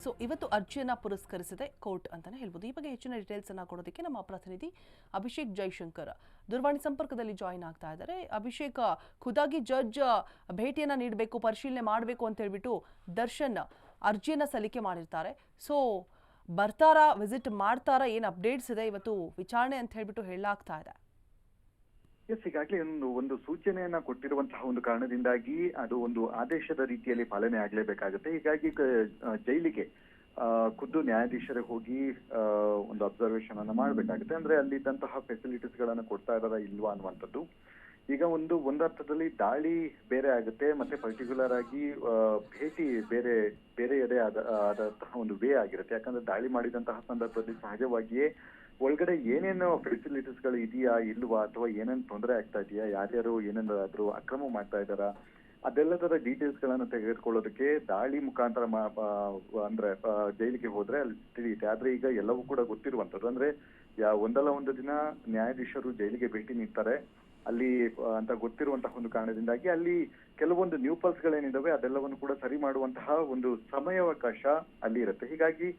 So ಇವತ್ತು ಅರ್ಜಿಯನ್ನ ಪುರಸ್ಕರಿಸಿದೆ court ಅಂತಾನೆ ಹೇಳ್ಬೋದು. ಈ ಬಗ್ಗೆ ಹೆಚ್ಚಿನ ಡೀಟೇಲ್ಸ್ ಅನ್ನ ಕೊಡೋದಕ್ಕೆ ನಮ್ಮ ಪ್ರತಿನಿಧಿ ಅಭಿಷೇಕ್ ಜೈಶಂಕರ್ ದೂರವಾಣಿ ಸಂಪರ್ಕದಲ್ಲಿ ಜಾಯಿನ್ ಆಗ್ತಾ ಇದ್ದಾರೆ. ಅಭಿಷೇಕ್, ಖುದ್ದಾಗಿ ಜಡ್ಜ್ ಭೇಟಿಯನ್ನ ನೀಡಬೇಕು, ಪರಿಶೀಲನೆ ಮಾಡಬೇಕು ಅಂತ ಹೇಳ್ಬಿಟ್ಟು ದರ್ಶನ್ ಅರ್ಜಿಯನ್ನ ಸಲ್ಲಿಕೆ ಮಾಡಿರ್ತಾರೆ. ಸೊ ಬರ್ತಾರಾ, ವಿಸಿಟ್ ಮಾಡ್ತಾರಾ, ಏನು ಅಪ್ಡೇಟ್ಸ್ ಇದೆ ಇವತ್ತು ವಿಚಾರಣೆ ಅಂತ ಹೇಳ್ಬಿಟ್ಟು ಹೇಳಲಾಗ್ತಾ ಇದೆ? ಈಗಾಗಲೇ ಒಂದು ಸೂಚನೆಯನ್ನ ಕೊಟ್ಟಿರುವಂತಹ ಒಂದು ಕಾರಣದಿಂದಾಗಿ ಅದು ಒಂದು ಆದೇಶದ ರೀತಿಯಲ್ಲಿ ಪಾಲನೆ ಆಗ್ಲೇಬೇಕಾಗುತ್ತೆ. ಹೀಗಾಗಿ ಜೈಲಿಗೆ ಖುದ್ದು ನ್ಯಾಯಾಧೀಶರೇ ಹೋಗಿ ಒಂದು ಅಬ್ಸರ್ವೇಷನ್ ಅನ್ನ ಮಾಡ್ಬೇಕಾಗುತ್ತೆ. ಅಂದ್ರೆ ಅಲ್ಲಿದ್ದಂತಹ ಫೆಸಿಲಿಟೀಸ್ ಗಳನ್ನ ಕೊಡ್ತಾ ಇದಾರ ಇಲ್ವಾ ಅನ್ನುವಂಥದ್ದು. ಈಗ ಒಂದರ್ಥದಲ್ಲಿ ದಾಳಿ ಬೇರೆ ಆಗುತ್ತೆ, ಮತ್ತೆ ಪರ್ಟಿಕ್ಯುಲರ್ ಆಗಿ ಭೇಟಿ ಬೇರೆಯದೇ ಆದಂತಹ ಒಂದು ವೇ ಆಗಿರುತ್ತೆ. ಯಾಕಂದ್ರೆ ದಾಳಿ ಮಾಡಿದಂತಹ ಸಂದರ್ಭದಲ್ಲಿ ಸಹಜವಾಗಿಯೇ ಒಳಗಡೆ ಏನೇನು ಫೆಸಿಲಿಟೀಸ್ ಗಳು ಇದೆಯಾ ಇಲ್ವಾ, ಅಥವಾ ಏನೇನು ತೊಂದರೆ ಆಗ್ತಾ ಇದೆಯಾ, ಯಾರ್ಯಾರು ಏನೇನಾದ್ರೂ ಅಕ್ರಮ ಮಾಡ್ತಾ ಇದ್ದಾರಾ, ಅದೆಲ್ಲದರ ಡೀಟೇಲ್ಸ್ ಗಳನ್ನ ತೆಗೆದುಕೊಳ್ಳೋದಕ್ಕೆ ದಾಳಿ ಮುಖಾಂತರ ಅಂದ್ರೆ ಜೈಲಿಗೆ ಹೋದ್ರೆ ಅಲ್ಲಿ ತಿಳಿಯುತ್ತೆ. ಆದ್ರೆ ಈಗ ಎಲ್ಲವೂ ಕೂಡ ಗೊತ್ತಿರುವಂತದ್ದು. ಅಂದ್ರೆ ಒಂದಲ್ಲ ಒಂದು ದಿನ ನ್ಯಾಯಾಧೀಶರು ಜೈಲಿಗೆ ಭೇಟಿ ನೀಡ್ತಾರೆ ಅಲ್ಲಿ ಅಂತ ಗೊತ್ತಿರುವಂತಹ ಒಂದು ಕಾರಣದಿಂದಾಗಿ ಅಲ್ಲಿ ಕೆಲವೊಂದು ನ್ಯೂಪಲ್ಸ್ ಗಳೇನಿದಾವೆ ಅದೆಲ್ಲವನ್ನು ಕೂಡ ಸರಿ ಮಾಡುವಂತಹ ಒಂದು ಸಮಯಾವಕಾಶ ಅಲ್ಲಿ ಇರುತ್ತೆ. ಹೀಗಾಗಿ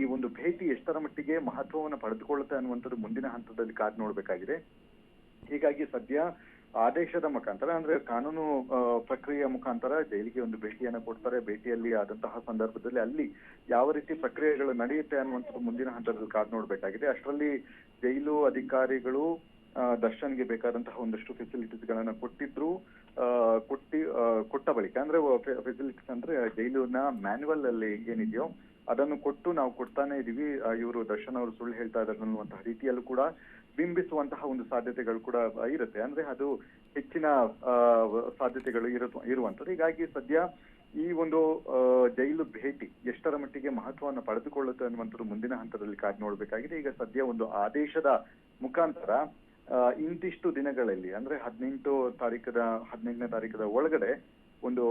ಈ ಒಂದು ಭೇಟಿ ಎಷ್ಟರ ಮಟ್ಟಿಗೆ ಮಹತ್ವವನ್ನು ಪಡೆದುಕೊಳ್ಳುತ್ತೆ ಅನ್ನುವಂಥದ್ದು ಮುಂದಿನ ಹಂತದಲ್ಲಿ ಕಾದು ನೋಡ್ಬೇಕಾಗಿದೆ. ಹೀಗಾಗಿ ಸದ್ಯ ಆದೇಶದ ಮುಖಾಂತರ ಅಂದ್ರೆ ಕಾನೂನು ಪ್ರಕ್ರಿಯೆಯ ಮುಖಾಂತರ ಜೈಲಿಗೆ ಒಂದು ಭೇಟಿಯನ್ನ ಕೊಡ್ತಾರೆ. ಭೇಟಿಯಲ್ಲಿ ಆದಂತಹ ಸಂದರ್ಭದಲ್ಲಿ ಅಲ್ಲಿ ಯಾವ ರೀತಿ ಪ್ರಕ್ರಿಯೆಗಳು ನಡೆಯುತ್ತೆ ಅನ್ನುವಂಥದ್ದು ಮುಂದಿನ ಹಂತದಲ್ಲಿ ಕಾದು ನೋಡ್ಬೇಕಾಗಿದೆ. ಅಷ್ಟರಲ್ಲಿ ಜೈಲು ಅಧಿಕಾರಿಗಳು ದರ್ಶನ್ಗೆ ಬೇಕಾದಂತಹ ಒಂದಷ್ಟು ಫೆಸಿಲಿಟೀಸ್ ಗಳನ್ನ ಕೊಟ್ಟ ಬಳಿಕ ಅಂದ್ರೆ ಫೆಸಿಲಿಟೀಸ್ ಅಂದ್ರೆ ಜೈಲಿನ ಮ್ಯಾನ್ಯುವಲ್ ಅಲ್ಲಿ ಏನಿದೆಯೋ ಅದನ್ನು ಕೊಟ್ಟು ನಾವು ಕೊಡ್ತಾನೆ ಇದೀವಿ, ಇವರು ದರ್ಶನ್ ಅವರು ಸುಳ್ಳು ಹೇಳ್ತಾ ಇದ್ದಾರೆ ಅನ್ನುವಂತಹ ರೀತಿಯಲ್ಲೂ ಕೂಡ ಬಿಂಬಿಸುವಂತಹ ಒಂದು ಸಾಧ್ಯತೆಗಳು ಕೂಡ ಇರುತ್ತೆ. ಅಂದ್ರೆ ಅದು ಹೆಚ್ಚಿನ ಸಾಧ್ಯತೆಗಳು ಇರುವಂತದ್ದು. ಹೀಗಾಗಿ ಸದ್ಯ ಈ ಒಂದು ಜೈಲು ಭೇಟಿ ಎಷ್ಟರ ಮಟ್ಟಿಗೆ ಮಹತ್ವವನ್ನು ಪಡೆದುಕೊಳ್ಳುತ್ತೆ ಅನ್ನುವಂಥದ್ದು ಮುಂದಿನ ಹಂತದಲ್ಲಿ ಕಾದು ನೋಡ್ಬೇಕಾಗಿದೆ. ಈಗ ಸದ್ಯ ಒಂದು ಆದೇಶದ ಮುಖಾಂತರ ಇಂತಿಷ್ಟು ದಿನಗಳಲ್ಲಿ ಅಂದ್ರೆ 18ನೇ ತಾರೀಕದ ಒಳಗಡೆ ಒಂದು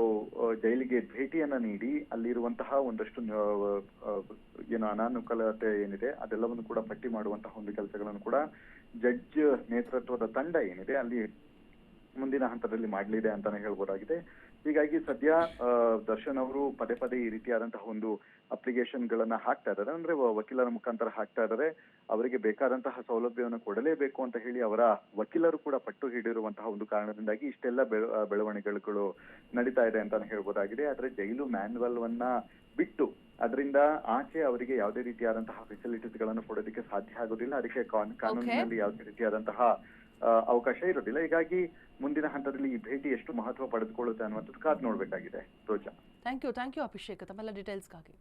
ಜೈಲಿಗೆ ಭೇಟಿಯನ್ನ ನೀಡಿ ಅಲ್ಲಿರುವಂತಹ ಒಂದಷ್ಟು ಏನು ಅನಾನುಕೂಲತೆ ಏನಿದೆ ಅದೆಲ್ಲವನ್ನು ಕೂಡ ಪಟ್ಟಿ ಮಾಡುವಂತಹ ಒಂದು ಕೆಲಸಗಳನ್ನು ಕೂಡ ಜಡ್ಜ್ ನೇತೃತ್ವದ ತಂಡ ಏನಿದೆ ಅಲ್ಲಿ ಮುಂದಿನ ಹಂತದಲ್ಲಿ ಮಾಡಲಿದೆ ಅಂತಾನೆ ಹೇಳ್ಬೋದಾಗಿದೆ. ಹೀಗಾಗಿ ಸದ್ಯ ದರ್ಶನ್ ಅವರು ಪದೇ ಈ ರೀತಿಯಾದಂತಹ ಒಂದು ಅಪ್ಲಿಕೇಶನ್ ಗಳನ್ನ ಹಾಕ್ತಾ ಇದ್ದಾರೆ. ಅಂದ್ರೆ ವಕೀಲರ ಮುಖಾಂತರ ಹಾಕ್ತಾ ಇದ್ದಾರೆ. ಅವರಿಗೆ ಬೇಕಾದಂತಹ ಸೌಲಭ್ಯವನ್ನು ಕೊಡಲೇಬೇಕು ಅಂತ ಹೇಳಿ ಅವರ ವಕೀಲರು ಕೂಡ ಪಟ್ಟು ಹಿಡಿರುವಂತಹ ಒಂದು ಕಾರಣದಿಂದಾಗಿ ಇಷ್ಟೆಲ್ಲ ಬೆಳವಣಿಗೆಗಳು ನಡೀತಾ ಇದೆ ಅಂತಾನೆ ಹೇಳ್ಬೋದಾಗಿದೆ. ಆದ್ರೆ ಜೈಲು ಮ್ಯಾನ್ಯುವಲ್ ವನ್ನ ಬಿಟ್ಟು ಅದರಿಂದ ಆಚೆ ಅವರಿಗೆ ಯಾವುದೇ ರೀತಿಯಾದಂತಹ ಫೆಸಿಲಿಟೀಸ್ ಗಳನ್ನು ಕೊಡೋದಕ್ಕೆ ಸಾಧ್ಯ ಆಗೋದಿಲ್ಲ. ಅದಕ್ಕೆ ಕಾನೂನಿನಲ್ಲಿ ಯಾವುದೇ ರೀತಿಯಾದಂತಹ ಅವಕಾಶ ಇರೋದಿಲ್ಲ. ಹೀಗಾಗಿ ಮುಂದಿನ ಹಂತದಲ್ಲಿ ಈ ಭೇಟಿ ಎಷ್ಟು ಮಹತ್ವ ಪಡೆದುಕೊಳ್ಳುತ್ತೆ ಅನ್ನುವಂಥದ್ದು ಕಾದು ನೋಡ್ಬೇಕಾಗಿದೆ. ರೋಜಾ, ಥ್ಯಾಂಕ್ ಯು ಅಭಿಷೇಕ್ ತಮ್ಮೆಲ್ಲ ಡೀಟೇಲ್ಸ್ಗಾಗಿ.